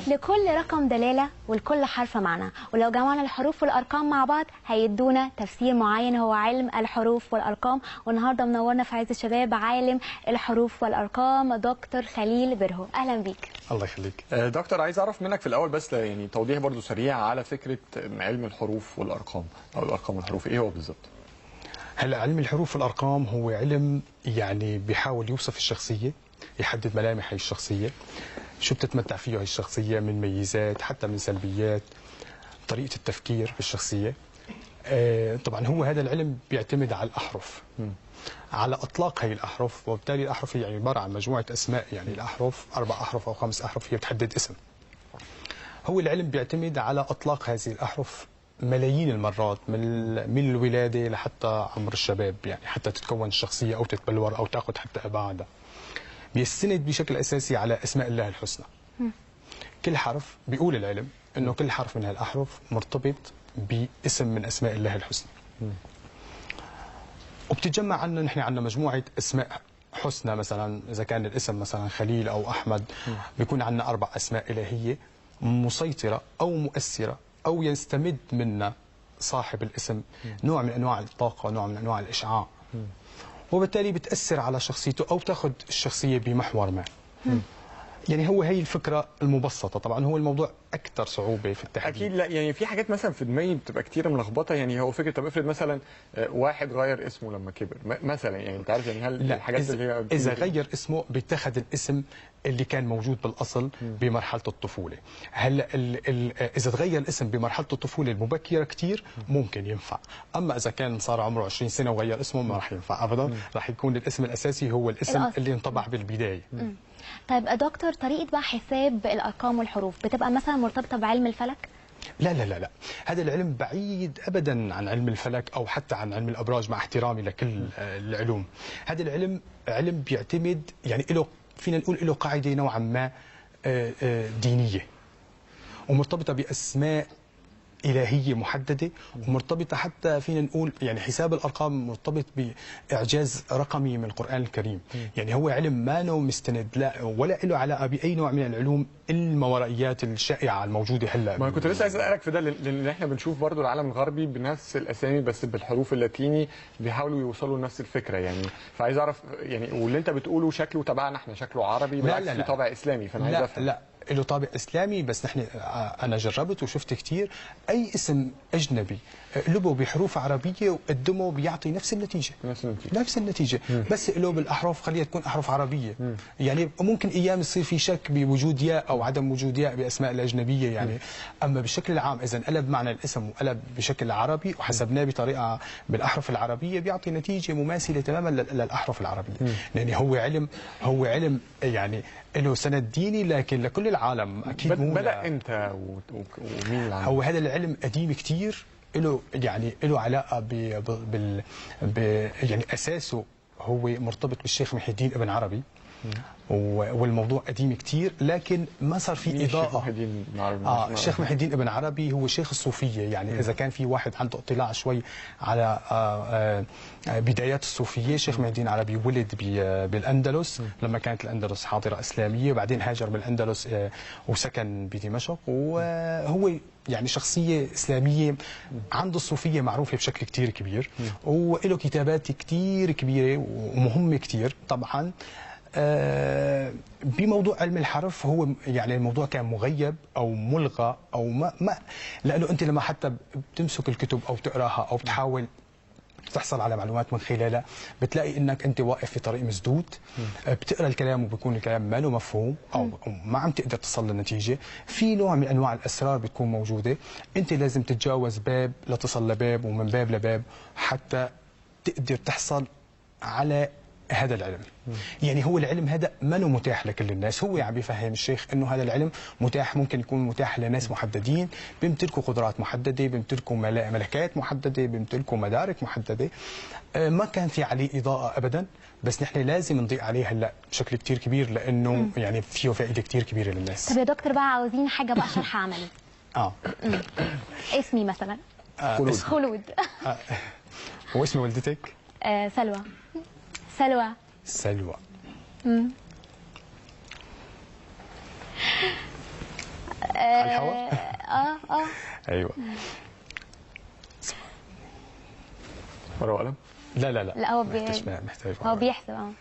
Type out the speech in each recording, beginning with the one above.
لكل رقم دلالة ولكل حرف معنى، ولو جمعنا الحروف والأرقام مع بعض هيدونا تفسير معين هو علم الحروف والأرقام. والنهارده منورنا في عز الشباب عالم الحروف والأرقام دكتور خليل برهو. أهلا بيك. الله يخليك. دكتور، عايز أعرف منك في الأول بس يعني توضيح برضو سريع على فكرة علم الحروف والأرقام أو الأرقام والحروف، إيه هو بالظبط؟ هلا علم الحروف والأرقام هو علم يعني بيحاول يوصف الشخصية، يحدد ملامح هي الشخصية، شو بتتمتع فيه هي الشخصية من ميزات حتى من سلبيات، طريقة التفكير بالشخصية. طبعا هو هذا العلم بيعتمد على الأحرف، على إطلاق هي الأحرف، وبالتالي الأحرف هي يعني عبارة عن مجموعة أسماء، يعني الأحرف 4 أحرف أو 5 أحرف هي بتحدد اسم. هو العلم بيعتمد على إطلاق هذه الأحرف ملايين المرات من الولادة لحتى عمر الشباب، يعني حتى تتكون الشخصية أو تتبلور أو تأخذ حتى أبعادها. بيستند بشكل أساسي على أسماء الله الحسنى. كل حرف بيقول العلم إنه كل حرف من هالأحرف مرتبط باسم من أسماء الله الحسنى. وبتتجمع عنا نحن عندنا مجموعة أسماء حسنى، مثلا إذا كان الاسم مثلا خليل أو أحمد بيكون عندنا 4 أسماء إلهية مسيطرة أو مؤثرة أو يستمد منا صاحب الاسم نوع من أنواع الطاقة، نوع من أنواع الإشعاع، وبالتالي بتأثر على شخصيته أو تأخذ الشخصية بمحور ما. يعني هو هي الفكرة المبسطة. طبعا هو الموضوع أكثر صعوبة في التحديد. أكيد. لا يعني في حاجات مثلا في دماغي بتبقى كتير ملخبطة، يعني هو فكرة طب افرض مثلا واحد غير اسمه لما كبر مثلا، يعني أنت عارف يعني هل الحاجات اللي هي إذا غير اسمه بيتخذ الاسم اللي كان موجود بالأصل بمرحلة الطفولة. هلا إذا تغير الاسم بمرحلة الطفولة المبكرة كتير ممكن ينفع، أما إذا كان صار عمره 20 سنة وغير اسمه ما راح ينفع أبدا، راح يكون الاسم الأساسي هو الاسم اللي انطبع بالبداية. طيب دكتور، طريقة بقى حساب الأرقام والحروف بتبقى مثلا مرتبطة بعلم الفلك؟ لا لا لا لا، هذا العلم بعيد ابدا عن علم الفلك او حتى عن علم الابراج، مع احترامي لكل العلوم. هذا العلم علم بيعتمد يعني له، فينا نقول له قاعده نوعا ما دينيه، ومرتبطه باسماء إلهية محددة، ومرتبطة حتى فينا نقول يعني حساب الأرقام مرتبط بإعجاز رقمي من القرآن الكريم. يعني هو علم ما له مستند لا ولا له علاقة بأي نوع من العلوم الماورائيات الشائعة الموجودة هلا. ما كنت لسه عايز أسألك في ده، لأن احنا بنشوف برضو العالم الغربي بنفس الأسامي بس بالحروف اللاتيني بيحاولوا يوصلوا لنفس الفكرة، يعني فعايز أعرف يعني واللي أنت بتقوله شكله تبعنا احنا، شكله عربي بالعكس في طابع إسلامي، فأنا عايز أفهم. لا له طابع اسلامي، بس نحن انا جربت وشفت كثير اي اسم اجنبي قلبه بحروف عربيه وقدمه بيعطي نفس النتيجه. نفس النتيجه بس له بالاحرف خليها تكون احرف عربيه. يعني ممكن ايام يصير في شك بوجود ياء او عدم وجود ياء باسماء الاجنبيه يعني. اما بشكل العام اذا انقلب معنى الاسم وقلب بشكل عربي وحسبناه بطريقه بالاحرف العربيه بيعطي نتيجه مماثله تماما للاحرف العربيه. لان هو علم يعني له سند ديني، لكن لكل العالم اكيد. بدأ امتى ومين اللي عمله؟ هو هذا العلم قديم كثير، له علاقه يعني اساسه هو مرتبط بالشيخ محي الدين ابن عربي، والموضوع قديم كثير، لكن ما صار في اضاءه. الشيخ محي الدين ابن عربي هو شيخ الصوفيه، يعني اذا كان في واحد عنده اطلاع شوي على بدايات الصوفيه، شيخ محي الدين عربي ولد بالاندلس لما كانت الاندلس حاضره اسلاميه، بعدين هاجر من الاندلس وسكن بدمشق، وهو يعني شخصيه اسلاميه عنده الصوفيه معروفه بشكل كثير كبير، وله كتابات كثير كبيره ومهمه كثير. طبعا بموضوع علم الحرف هو يعني الموضوع كان مغيب او ملغى او ما لانه انت لما حتى بتمسك الكتب او تقراها او بتحاول تحصل على معلومات من خلالها بتلاقي انك انت واقف في طريق مسدود، بتقرا الكلام وبيكون الكلام ما له مفهوم او ما عم تقدر تصل للنتيجه، في نوع من انواع الاسرار بتكون موجوده، انت لازم تتجاوز باب لتصل لباب ومن باب لباب حتى تقدر تحصل على هذا العلم. يعني هو العلم هذا ما له متاح لكل الناس، هو عم بيفهم الشيخ انه هذا العلم متاح، ممكن يكون متاح لناس محددين بيمتلكوا قدرات محدده، بيمتلكوا ملكات محدده، بيمتلكوا مدارك محدده، ما كان في عليه اضاءه ابدا، بس نحن لازم نضيء عليه هلا بشكل كثير كبير لانه يعني فيه فائده كثير كبيره للناس. طب يا دكتور بقى عاوزين حاجه بقى شرح عملي. اسمي مثلا خلود. واسم والدتك؟ سلوى. على الهواء. ايوه. ورقه وقلم؟ لا لا لا لا هو محتاج هو بيحسب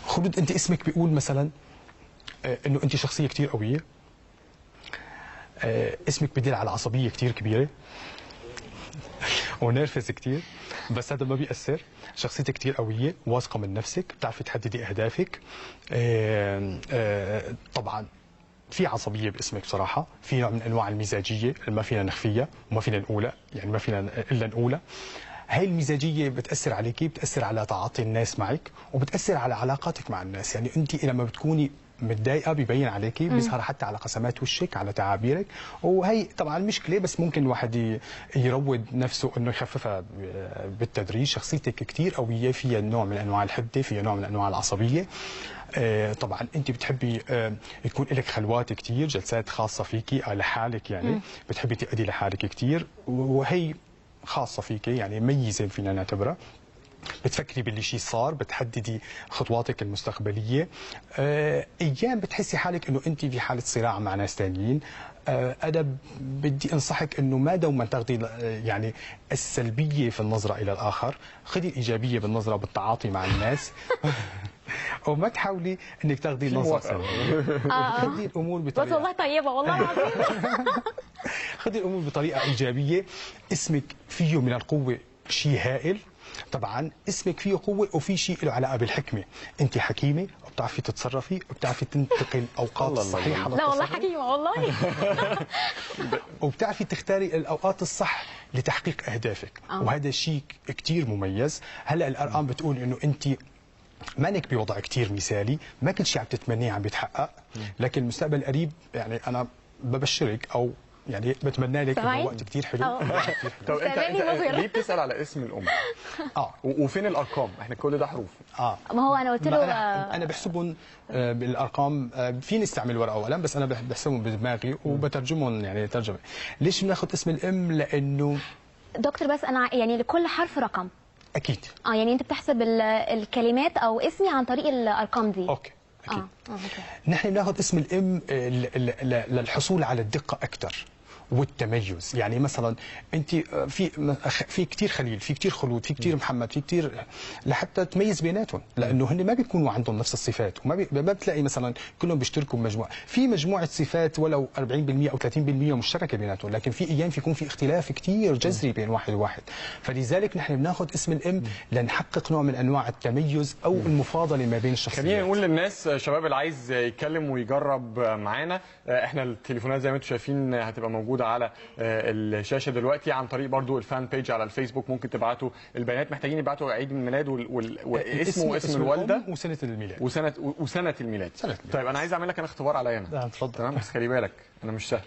خلود، انت اسمك بيقول مثلا انه انت شخصيه كثير قويه، اسمك بدل على عصبيه كثير كبيره ونرفز كثير، بس هذا ما بيأثر. شخصيتك كثير قويه، واثقه من نفسك، بتعرفي تحددي اهدافك. طبعا في عصبيه باسمك بصراحه، في نوع من انواع المزاجيه اللي ما فينا نخفيها وما فينا نقولها، يعني ما فينا الا نقولها. هاي المزاجيه بتاثر عليكي، بتاثر على تعاطي الناس معك، وبتاثر على علاقاتك مع الناس. يعني انت لما بتكوني متضايقه بيبين عليكي، بيظهر حتى على قسمات وشك، على تعابيرك. وهي طبعا مشكله، بس ممكن الواحد يروض نفسه انه يخففها بالتدريج. شخصيتك كثير قويه، فيها نوع من انواع الحده، فيها نوع من انواع العصبيه. طبعا انت بتحبي يكون لك خلوات كثير، جلسات خاصه فيكي لحالك، يعني بتحبي تقعدي لحالك كثير، وهي خاصه فيكي، يعني ميزه فينا نعتبرها. بتفكري باللي شيء صار، بتحددي خطواتك المستقبليه. ايام بتحسي حالك انه انت في حاله صراع مع ناس ثانيين. انا بدي انصحك انه ما دوما تاخذي يعني السلبيه في النظره الى الاخر، خذي الايجابيه بالنظره بالتعاطي مع الناس وما تحاولي انك تاخذي نظره سلبيه. خذي الامور بطريقه، بس والله طيبه والله العظيم. خذي الامور بطريقه ايجابيه. اسمك فيه من القوه شيء هائل. طبعا اسمك فيه قوه وفي شيء له علاقه بالحكمه. انت حكيمه وبتعرفي تتصرفي وبتعرفي تنتقي الاوقات الصحيحه. لا والله حكيمه والله. وبتعرفي تختاري الاوقات الصح لتحقيق اهدافك. وهذا شيء كثير مميز. هلا الارقام بتقول انه انت مانك بوضع كثير مثالي، ما كل شيء عم تتمنيه عم بيتحقق، لكن المستقبل القريب يعني انا ببشرك او يعني بتمنى لك انه وقت كثير حلو. طب انت ليه بتسال على اسم الام؟ وفين الارقام؟ احنا كل ده حروف. ما هو انا قلت له انا بحسبهم بالارقام. فيني استعمل ورقه وقلم، بس انا بحسبهم بدماغي وبترجمهم يعني ترجمه. ليش بناخذ اسم الام؟ لانه دكتور بس انا يعني لكل حرف رقم. اكيد. يعني انت بتحسب الكلمات او اسمي عن طريق الارقام دي. اوكي. أكيد. نحن بناخذ اسم الام للحصول على الدقه اكثر والتميز. يعني مثلا انت في كثير خليل، في كثير خلود، في كثير محمد، في كثير، لحتى تميز بيناتهم، لانه هن ما بيكونوا عندهم نفس الصفات، وما ما بتلاقي مثلا كلهم بيشتركوا بمجموعه، في مجموعه صفات ولو 40% او 30% مشتركه بيناتهم، لكن في ايام يكون في اختلاف كثير جذري بين واحد وواحد. فلذلك نحن بناخذ اسم الام لنحقق نوع من انواع التميز او المفاضله ما بين الشخصيات. خلينا نقول للناس شباب اللي عايز يتكلم ويجرب معانا، احنا التليفونات زي ما انتم شايفين هتبقى موجوده على الشاشه دلوقتي، عن طريق برضو الفان بيج على الفيسبوك. ممكن تبعتوا البيانات، محتاجين يبعتوا عيد الميلاد والاسم واسم الوالده وسنه الميلاد وسنه الميلاد. طيب انا عايز اعمل لك انا اختبار عليا انا. اتفضل. تمام، بس خلي بالك انا مش سهل.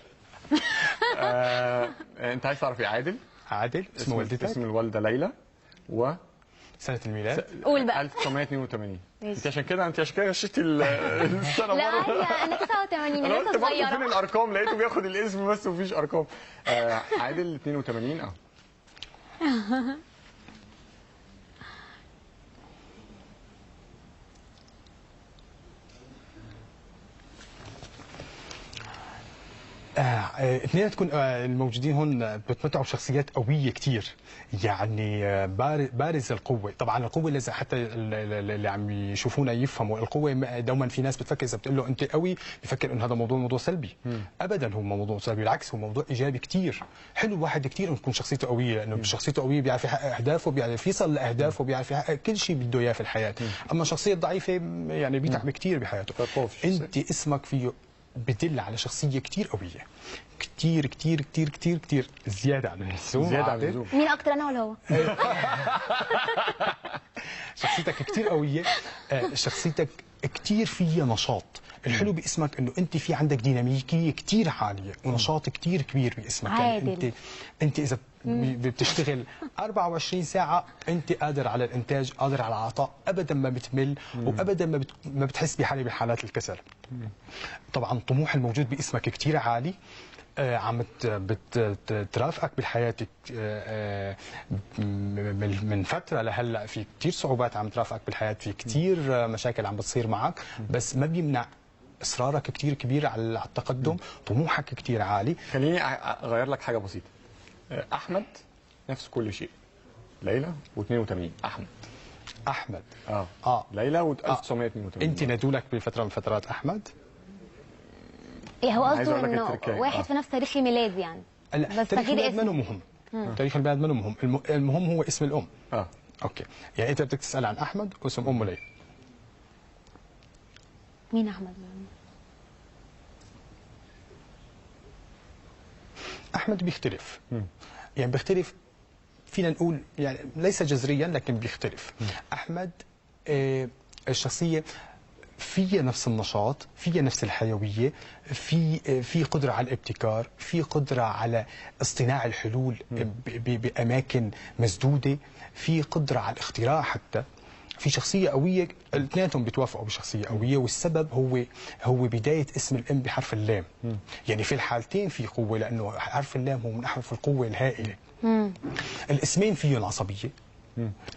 انت عايز تعرف ايه؟ عادل اسم والدتك؟ اسم الوالده ليلى، و سنه الميلاد قول بقى 1982. انت عشان كده غشيتي السنه لا انا 89. انا لسه قلت برضه صغيره. فين الارقام؟ لقيته بياخد الاسم بس مفيش ارقام. عادل 82. اثنيناتكم الموجودين هون بتمتعوا بشخصيات قويه كثير، يعني بارز القوه. طبعا القوه اللي حتى اللي عم يشوفونا يفهموا القوه. دوما في ناس بتفكر اذا بتقول له انت قوي بفكر انه هذا موضوع سلبي. ابدا هو موضوع سلبي، بالعكس هو موضوع ايجابي كثير. حلو الواحد كثير انه تكون شخصيته قويه، لانه شخصيته قويه بيعرف يحقق اهدافه، بيعرف يصل لاهدافه، بيعرف يحقق كل شيء بده اياه في الحياه. اما الشخصيه الضعيفه يعني بيتعب كثير بحياته. انت اسمك فيه بدل على شخصيه كثير قويه، كثير كثير كثير كثير كثير زياده عن اللزوم. مين اكتر، انا ولا هو؟ شخصيتك كثير قويه، شخصيتك كثير فيها نشاط. الحلو باسمك انه انت في عندك ديناميكيه كثير عاليه ونشاط كثير كبير باسمك. يعني انت اذا بتشتغل 24 ساعه انت قادر على الانتاج، قادر على العطاء، ابدا ما بتمل وابدا ما بتحس بحاله بحالات الكسل. طبعا الطموح الموجود باسمك كثير عالي. عم بترافقك بحياتك من فتره لهلا، في كثير صعوبات عم ترافقك بالحياه، في كثير مشاكل عم بتصير معك، بس ما بيمنع اصرارك كثير كبير على التقدم، طموحك كثير عالي. خليني اغير لك حاجه بسيطه. احمد نفس كل شيء، ليلى و82 احمد ليلى و1982. انت نادولك بفتره من فترات احمد؟ ايه هو قصده انه واحد في نفس تاريخ الميلاد يعني؟ بس تاريخ الميلاد منه مهم. تاريخ الميلاد منه مهم، المهم هو اسم الام. اوكي، يعني انت بدك تسال عن احمد واسم امه ليلى. مين احمد؟ احمد بيختلف. يعني بيختلف، فينا نقول يعني ليس جذريا لكن بيختلف. احمد الشخصيه فيها نفس النشاط، فيها نفس الحيويه، في قدره على الابتكار، في قدره على اصطناع الحلول باماكن مسدوده، في قدره على الاختراع حتى، في شخصيه قويه. الاثنيناتهم بيتوافقوا بشخصيه قويه، والسبب هو بدايه اسم الام بحرف اللام. يعني في الحالتين في قوه، لانه حرف اللام هو من احرف القوه الهائله. الاسمين فيهم عصبيه،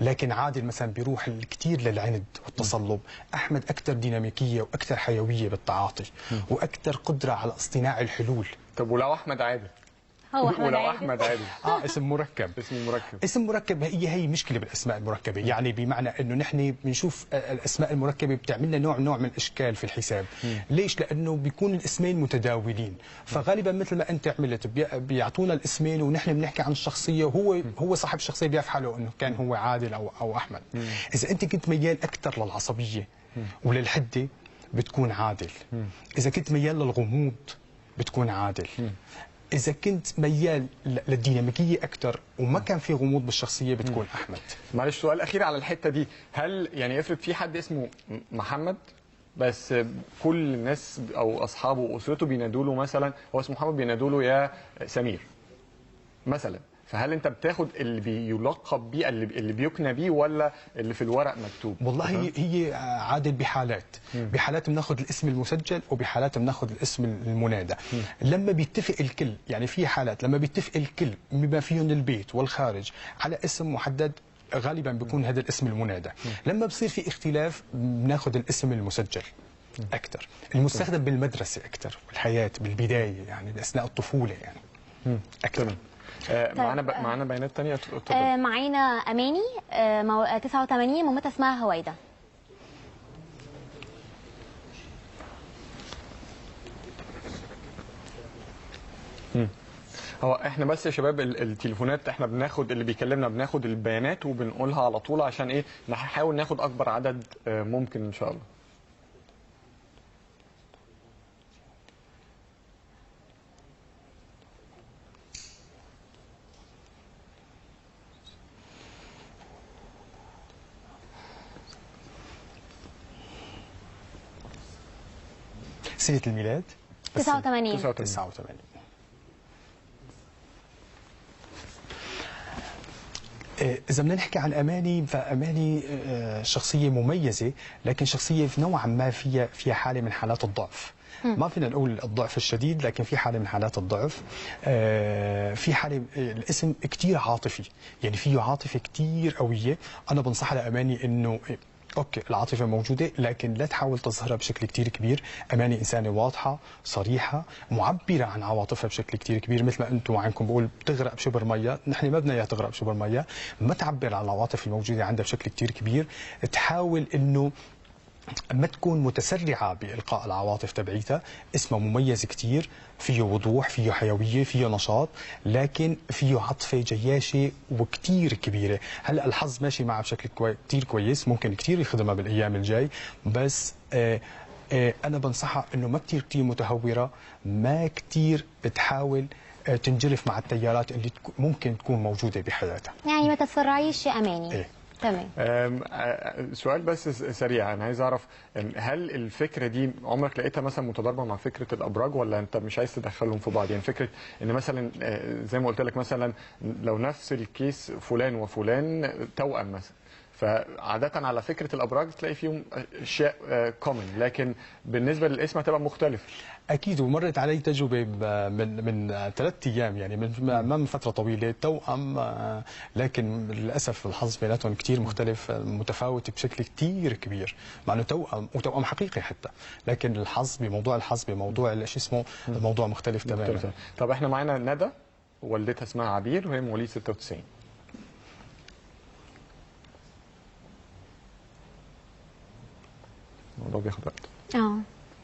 لكن عادل مثلا بيروح كثير للعند والتصلب. احمد اكثر ديناميكيه واكثر حيويه بالتعاطي، واكثر قدره على اصطناع الحلول. طب ولو احمد عادل؟ هو احمد عادل اسم مركب. اسم مركب. هي مشكله بالاسماء المركبه، يعني بمعنى انه نحن بنشوف الاسماء المركبه بتعمل لنا نوع من الاشكال في الحساب. ليش؟ لانه بيكون الاسمين متداولين، فغالبا مثل ما انت عملت بيعطونا الاسمين ونحن بنحكي عن الشخصيه، وهو صاحب الشخصيه بيعرف حاله انه كان هو عادل او احمد. اذا انت كنت ميال اكثر للعصبيه وللحده بتكون عادل. اذا كنت ميال للغموض بتكون عادل. إذا كنت ميال للديناميكية أكثر وما كان في غموض بالشخصية بتكون أحمد. معلش سؤال أخير على الحتة دي، هل يعني افرض في حد اسمه محمد بس كل الناس أو أصحابه وأسرته بينادوا له مثلا، هو اسمه محمد بينادوا له يا سمير مثلا، فهل انت بتاخد اللي بيلقب بيه اللي بيكنى بيه ولا اللي في الورق مكتوب؟ والله هي عادل بحالات بناخذ الاسم المسجل وبحالات بناخذ الاسم المنادى. لما بيتفق الكل، يعني في حالات لما بيتفق الكل بما فيهم البيت والخارج على اسم محدد، غالبا بيكون هذا الاسم المنادى. لما بصير في اختلاف بناخذ الاسم المسجل اكثر، المستخدم بالمدرسه اكثر، والحياه بالبدايه يعني اثناء الطفوله يعني اكثر. معانا بيانات ثانيه. معانا اماني 89 مامتها اسمها هويدا. هو احنا بس يا شباب التليفونات احنا بناخد اللي بيكلمنا، بناخد البيانات وبنقولها على طول عشان ايه نحاول ناخد اكبر عدد ممكن ان شاء الله. سنة الميلاد 89. إذا بدنا نحكي عن أماني، فأماني شخصية مميزة، لكن شخصية نوعا ما فيها حالة من حالات الضعف. ما فينا نقول الضعف الشديد، لكن في حالة من حالات الضعف. في حالة الاسم كتير عاطفي، يعني فيه عاطفة كتير قوية. أنا بنصح لأماني إنه اوكي العاطفه موجوده، لكن لا تحاول تظهرها بشكل كثير كبير. اماني انسانه واضحه صريحه معبره عن عواطفها بشكل كثير كبير، مثل ما انتم عندكم بقول بتغرق بشبر ميه، نحن ما بدنا اياها تغرق بشبر ميه. ما تعبر عن العواطف الموجوده عندها بشكل كثير كبير، تحاول انه ما تكون متسرعه بالقاء العواطف تبعيتها. اسمها مميز كثير، فيه وضوح، فيه حيويه، فيه نشاط، لكن فيه عاطفه جياشه وكثير كبيره. هلا الحظ ماشي معها بشكل كثير كويس، ممكن كثير يخدمها بالايام الجاي، بس انا بنصحها انه ما كثير متهوره، ما كثير بتحاول تنجرف مع التيارات اللي ممكن تكون موجوده بحياتها. يعني ما تتسرعيش يا اماني. تمام. سؤال بس سريع، انا عايز اعرف هل الفكره دي عمرك لقيتها مثلا متضاربه مع فكره الابراج، ولا انت مش عايز تدخلهم في بعض؟ يعني فكره ان مثلا زي ما قلت لك مثلا لو نفس الكيس فلان وفلان توأم مثلا، فعاده على فكره الابراج تلاقي فيهم اشياء كومن، لكن بالنسبه للاسم هتبقى مختلف. اكيد، ومرت علي تجربه من 3 ايام، يعني من فتره طويله، توأم، لكن للاسف الحظ بيناتهم كثير مختلف، متفاوت بشكل كثير كبير، مع انه توأم حقيقي حتى، لكن الحظ بموضوع شو اسمه الموضوع مختلف تماما. طب احنا معانا ندى، والدتها اسمها عبير وهي مواليد 96. الموضوع بياخد وقت.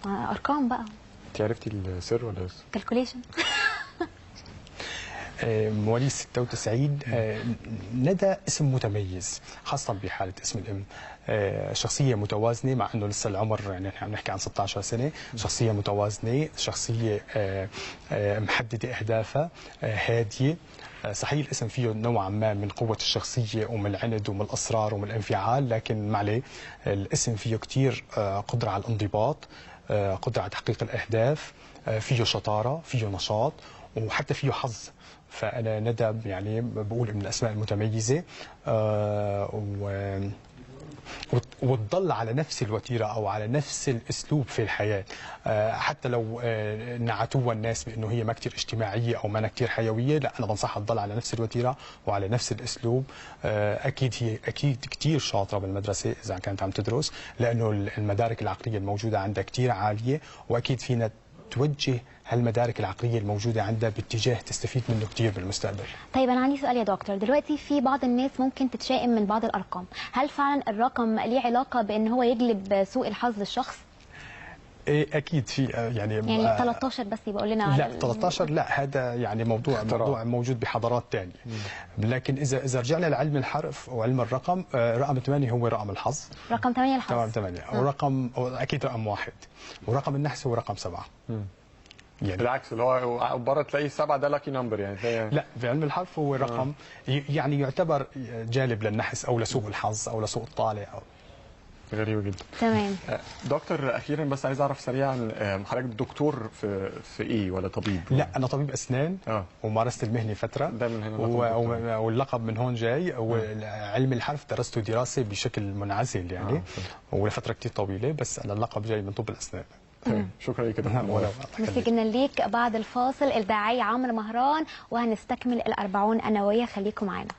ارقام بقى. انت عرفتي السر ولا لسه؟ كالكوليشن. مواليد 96. ندى اسم متميز، خاصة بحالة اسم الأم. شخصية متوازنة، مع أنه لسه العمر يعني نحن عم نحكي عن 16 سنة. شخصية متوازنة، شخصية محددة أهدافها، هادية. صحيح الاسم فيه نوعا ما من قوة الشخصية ومن العند ومن الأسرار ومن الانفعال، لكن ما عليه، الاسم فيه كثير قدرة على الانضباط، قدرة على تحقيق الأهداف، فيه شطارة، فيه نشاط، وحتى فيه حظ. فأنا ندى يعني بقول من الأسماء المتميزة، وتضل على نفس الوتيرة أو على نفس الأسلوب في الحياة، حتى لو نعتوها الناس بأنه هي ما كتير اجتماعية أو ما كتير حيوية، لا أنا بنصحها تضل على نفس الوتيرة وعلى نفس الأسلوب. أكيد هي كتير شاطرة بالمدرسة إذا كانت عم تدرس، لأنه المدارك العقلية الموجودة عندها كتير عالية، وأكيد فينا توجه هالمدارك العقليه الموجوده عندها باتجاه تستفيد منه كثير بالمستقبل. طيب انا عندي سؤال يا دكتور، دلوقتي في بعض الناس ممكن تتشائم من بعض الارقام، هل فعلا الرقم ليه علاقه بان هو يجلب سوء الحظ للشخص؟ اكيد في يعني 13 بس يبقى لنا. لا 13 لا، هذا يعني موضوع موجود بحضارات ثانيه. لكن اذا رجعنا لعلم الحرف وعلم الرقم، رقم 8 هو رقم الحظ. رقم 8 الحظ. تمام 8. ورقم اكيد رقم 1، ورقم النحس هو رقم 7. يعني بالعكس، اللي هو بره تلاقي 7 ده لاكي نمبر يعني. لا، في علم الحرف هو رقم يعني يعتبر جالب للنحس او لسوء الحظ او لسوء الطالع او. غريبه جدا. تمام. دكتور، اخيرا بس عايز اعرف سريعا، حضرتك دكتور في ايه ولا طبيب؟ لا انا طبيب اسنان. ومارست المهنه فتره. ده من هنا واللقب من هون جاي. وعلم الحرف درسته دراسه بشكل منعزل يعني، ولفتره كثير طويله، بس انا اللقب جاي من طب الاسنان. شكرا لك. مسجنا ليك. بعد الفاصل الداعية عمرو مهران، وهنستكمل ال40 أنوية، خليكم معانا.